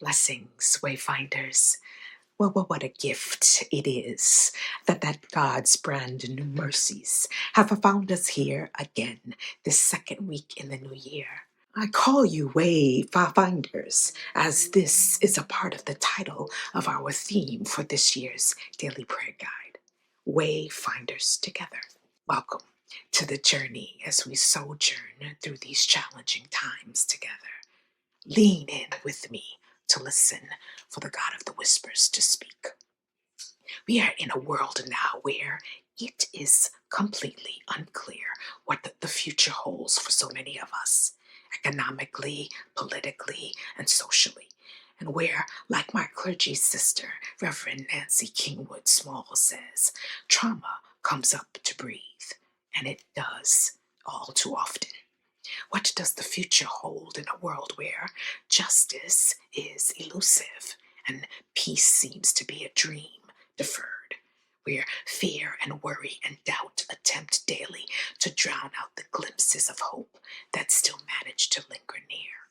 Blessings, wayfinders. Well, what a gift it is that God's brand new mercies have found us here again this second week in the new year. I call you wayfinders as this is a part of the title of our theme for this year's daily prayer guide. Wayfinders together. Welcome to the journey as we sojourn through these challenging times together. Lean in with me to listen for the God of the whispers to speak. We are in a world now where it is completely unclear what the future holds for so many of us, economically, politically, and socially. And where, like my clergy sister, Reverend Nancy Kingwood Small says, trauma comes up to breathe, and it does all too often. What does the future hold in a world where justice is elusive and peace seems to be a dream deferred, where fear and worry and doubt attempt daily to drown out the glimpses of hope that still manage to linger near?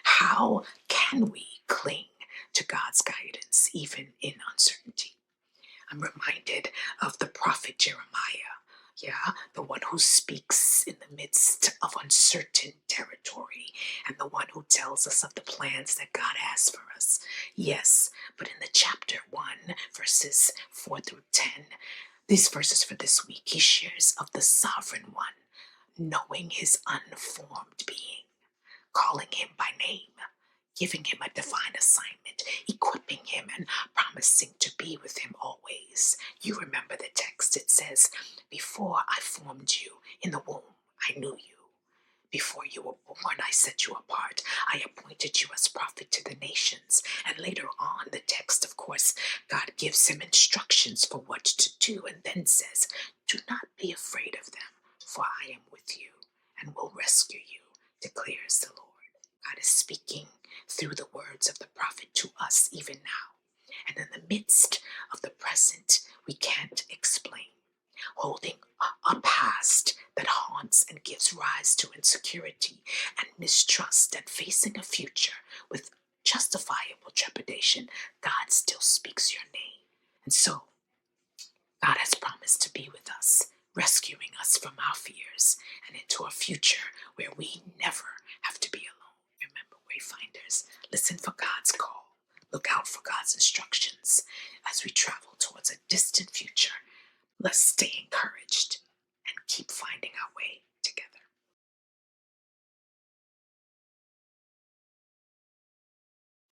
How can we cling to God's guidance even in uncertainty? I'm reminded of the prophet Jeremiah. Yeah, the one who speaks in the midst of uncertain territory and the one who tells us of the plans that God has for us. Yes, but in the chapter 1, verses 4 through 10, these verses for this week, he shares of the sovereign one, knowing his unformed being, calling him by name, giving him a divine assignment, equipping him, and promising to be with him always. You remember the text. It says, before I formed you in the womb, I knew you. Before you were born, I set you apart. I appointed you as prophet to the nations. And later on, the text, of course, God gives him instructions for what to do and then says, do not be afraid of them, for I am with you and will rescue you, declares the Lord. God is speaking through the words of the prophet to us even now. And in the midst of the present, we can't explain, holding a past that haunts and gives rise to insecurity and mistrust, and facing a future with justifiable trepidation, God still speaks your name. And so, God has promised to be with us, rescuing us from our fears and into a future where we never have to be alone. Remember, wayfinders, listen for God's call. Look out for God's instructions as we travel towards a distant future. Let's stay encouraged and keep finding our way together.